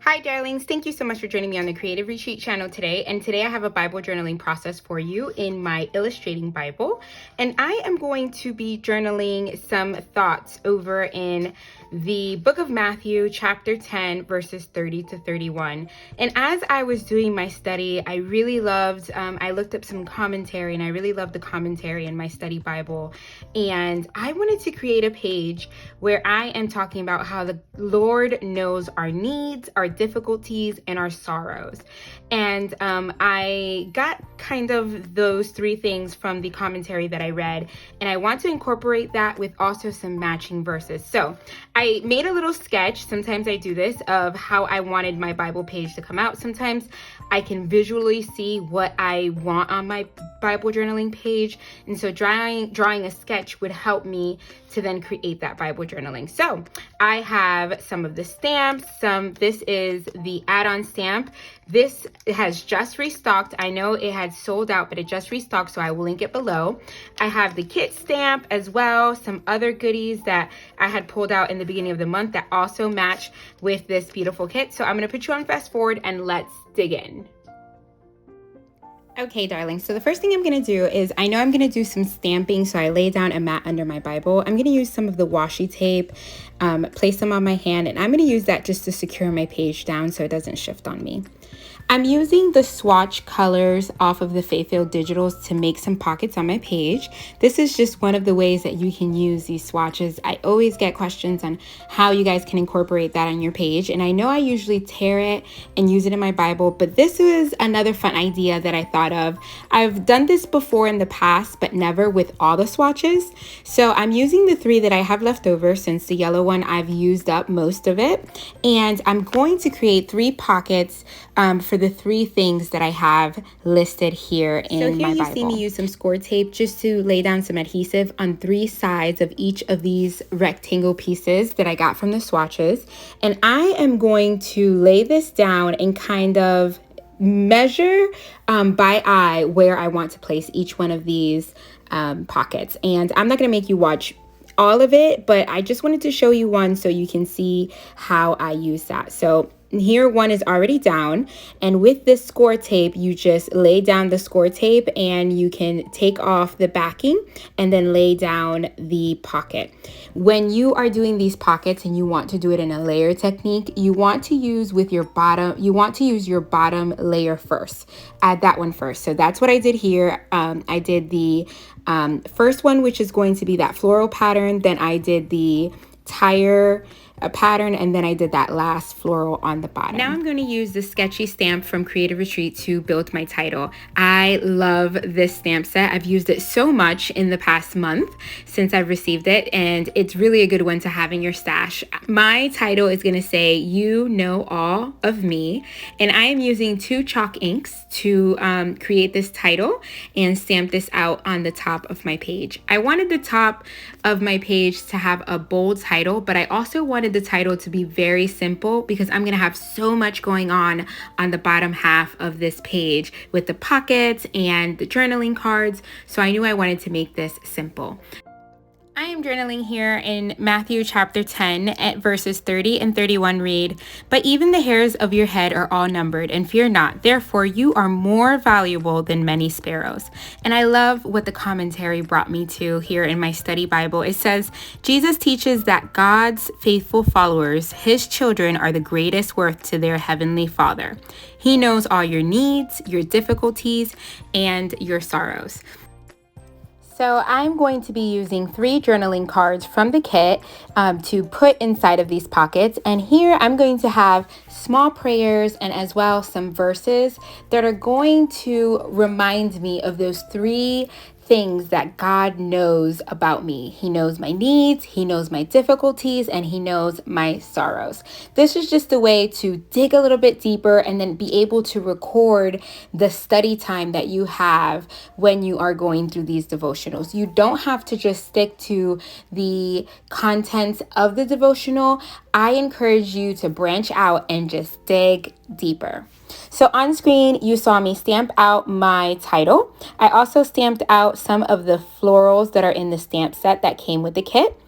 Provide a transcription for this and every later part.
Hi, darlings. Thank you so much for joining me on the Creative Retreat channel today. And today I have a Bible journaling process for you in my illustrating Bible. And I am going to be journaling some thoughts over in the book of Matthew, chapter 10, verses 30 to 31. And as I was doing my study, I really loved, I looked up some commentary and I really loved the commentary in my study Bible. And I wanted to create a page where I am talking about how the Lord knows our needs, our difficulties, and our sorrows. And I got kind of those three things from the commentary that I read, and I want to incorporate that with also some matching verses. So I made a little sketch. Sometimes I do this of how I wanted my Bible page to come out. Sometimes I can visually see what I want on my Bible journaling page. And so drawing a sketch would help me to then create that Bible journaling. So I have some of the stamps. This is the add-on stamp. This has just restocked. I know it had sold out, but it just restocked, so I will link it below. I have the kit stamp as well, some other goodies that I had pulled out in the beginning of the month that also match with this beautiful kit. So I'm going to put you on fast forward and let's dig in. Okay, darling, so the first thing I'm going to do is, I know I'm going to do some stamping, so I lay down a mat under my Bible. I'm going to use some of the washi tape, place them on my hand, and I'm going to use that just to secure my page down so it doesn't shift on me. I'm using the swatch colors off of the Faithfield Digitals to make some pockets on my page. This is just one of the ways that you can use these swatches. I always get questions on how you guys can incorporate that on your page. And I know I usually tear it and use it in my Bible, but this is another fun idea that I thought of. I've done this before in the past, but never with all the swatches. So I'm using the three that I have left over, since the yellow one I've used up most of it. And I'm going to create 3 pockets for the 3 things that I have listed here in my Bible. So here you see me use some score tape just to lay down some adhesive on 3 sides of each of these rectangle pieces that I got from the swatches. And I am going to lay this down and kind of measure by eye where I want to place each one of these pockets. And I'm not going to make you watch all of it, but I just wanted to show you one so you can see how I use that. So here one is already down, and with this score tape you just lay down the score tape and you can take off the backing and then lay down the pocket. When you are doing these pockets and you want to do it in a layer technique, you want to use your bottom layer first. Add that one first. So that's what I did here. I did the first one, which is going to be that floral pattern. Then I did the tire pattern, and then I did that last floral on the bottom. Now I'm going to use the sketchy stamp from Creative Retreat to build my title. I love this stamp set. I've used it so much in the past month since I've received it, and it's really a good one to have in your stash. My title is going to say, "You Know All of Me," and I am using 2 chalk inks to create this title and stamp this out on the top of my page. I wanted the top of my page to have a bold title, but I also wanted the title to be very simple because I'm going to have so much going on the bottom half of this page with the pockets and the journaling cards. So I knew I wanted to make this simple. I am journaling here in Matthew chapter 10 at verses 30 and 31 read, "But even the hairs of your head are all numbered, and fear not, therefore you are more valuable than many sparrows." And I love what the commentary brought me to here in my study Bible. It says, Jesus teaches that God's faithful followers, his children, are the greatest worth to their heavenly Father. He knows all your needs, your difficulties, and your sorrows. So I'm going to be using 3 journaling cards from the kit to put inside of these pockets. And here I'm going to have small prayers and as well some verses that are going to remind me of those 3 things that God knows about me. He knows my needs, he knows my difficulties, and he knows my sorrows. This is just a way to dig a little bit deeper and then be able to record the study time that you have when you are going through these devotionals. You don't have to just stick to the content of the devotional. I encourage you to branch out and just dig deeper. So on screen, you saw me stamp out my title. I also stamped out some of the florals that are in the stamp set that came with the kit.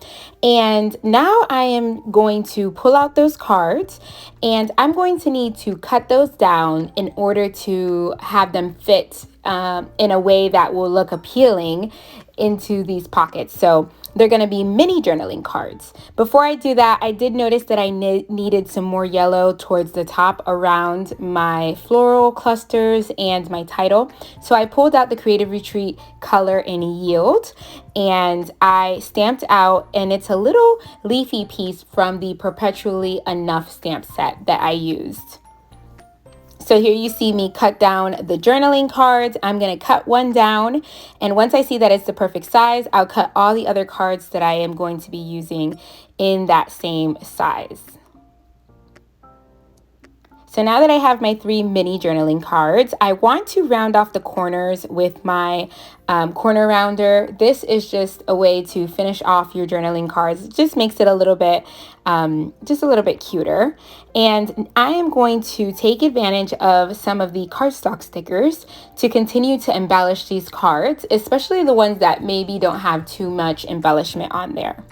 And now I am going to pull out those cards, and I'm going to need to cut those down in order to have them fit in a way that will look appealing into these pockets. So they're going to be mini journaling cards. Before I do that, I did notice that I needed some more yellow towards the top around my floral clusters and my title. So I pulled out the Creative Retreat Color and Yield, and I stamped out, and it's a little leafy piece from the Perpetually Enough stamp set that I used. So here you see me cut down the journaling cards. I'm going to cut one down, and once I see that it's the perfect size, I'll cut all the other cards that I am going to be using in that same size. So now that I have my 3 mini journaling cards, I want to round off the corners with my corner rounder. This is just a way to finish off your journaling cards. It just makes it a little bit, cuter. And I am going to take advantage of some of the cardstock stickers to continue to embellish these cards, especially the ones that maybe don't have too much embellishment on there.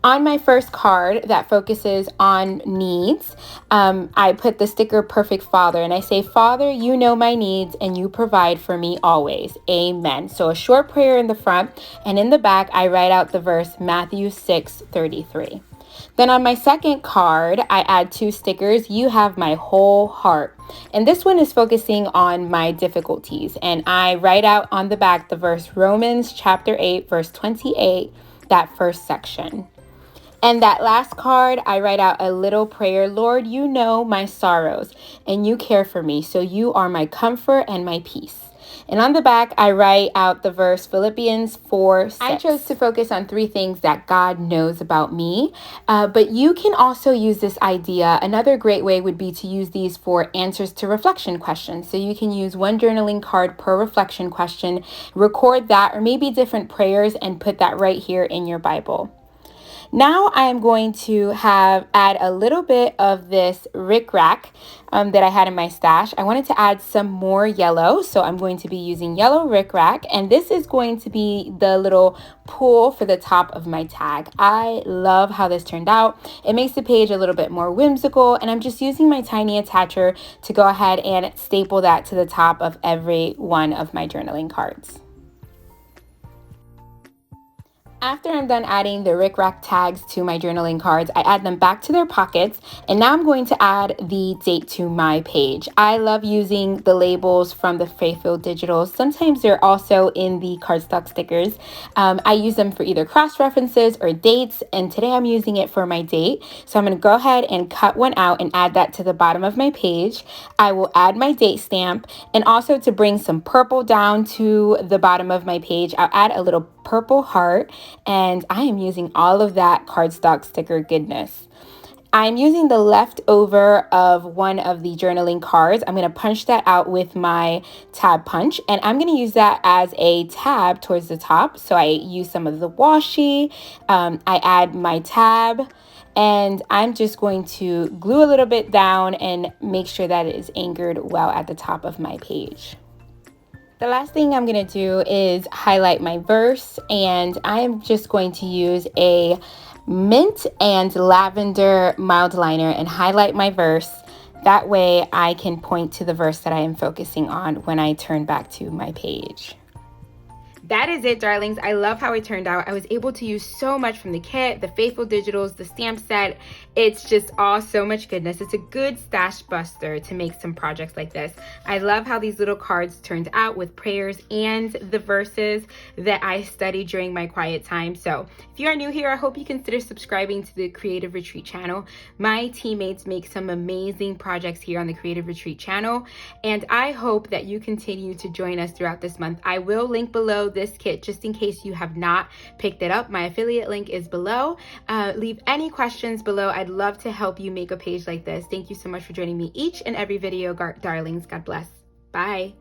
On my first card that focuses on needs, I put the sticker Perfect Father, and I say, Father, you know my needs and you provide for me always. Amen. So a short prayer in the front, and in the back, I write out the verse Matthew 6:33. Then on my second card, I add 2 stickers. You have my whole heart. And this one is focusing on my difficulties. And I write out on the back the verse Romans chapter 8, verse 28, that first section. And that last card, I write out a little prayer. Lord, you know my sorrows and you care for me. So you are my comfort and my peace. And on the back, I write out the verse Philippians 4:6. I chose to focus on 3 things that God knows about me, but you can also use this idea. Another great way would be to use these for answers to reflection questions. So you can use 1 journaling card per reflection question, record that, or maybe different prayers, and put that right here in your Bible. Now I am going to add a little bit of this rickrack that I had in my stash. I wanted to add some more yellow, so I'm going to be using yellow rickrack, and this is going to be the little pull for the top of my tag. I love how this turned out. It makes the page a little bit more whimsical, and I'm just using my tiny attacher to go ahead and staple that to the top of every one of my journaling cards. After I'm done adding the rickrack tags to my journaling cards, I add them back to their pockets, and now I'm going to add the date to my page. I love using the labels from the Faithful Digitals. Sometimes they're also in the cardstock stickers. I use them for either cross-references or dates, and today I'm using it for my date. So I'm going to go ahead and cut one out and add that to the bottom of my page. I will add my date stamp, and also to bring some purple down to the bottom of my page, I'll add a little purple heart, and I am using all of that cardstock sticker goodness. I'm using the leftover of one of the journaling cards. I'm going to punch that out with my tab punch, and I'm going to use that as a tab towards the top. So I use some of the washi, I add my tab, and I'm just going to glue a little bit down and make sure that it is anchored well at the top of my page. The last thing I'm going to do is highlight my verse, and I am just going to use a mint and lavender mild liner and highlight my verse. That way I can point to the verse that I am focusing on when I turn back to my page. That is it, darlings. I love how it turned out. I was able to use so much from the kit, the Faithful Digitals, the stamp set. It's just all so much goodness. It's a good stash buster to make some projects like this. I love how these little cards turned out with prayers and the verses that I studied during my quiet time. So if you are new here, I hope you consider subscribing to the Creative Retreat channel. My teammates make some amazing projects here on the Creative Retreat channel, and I hope that you continue to join us throughout this month. I will link below this kit just in case you have not picked it up. My affiliate link is below. Leave any questions below. I'd love to help you make a page like this. Thank you so much for joining me each and every video, darlings. God bless. Bye.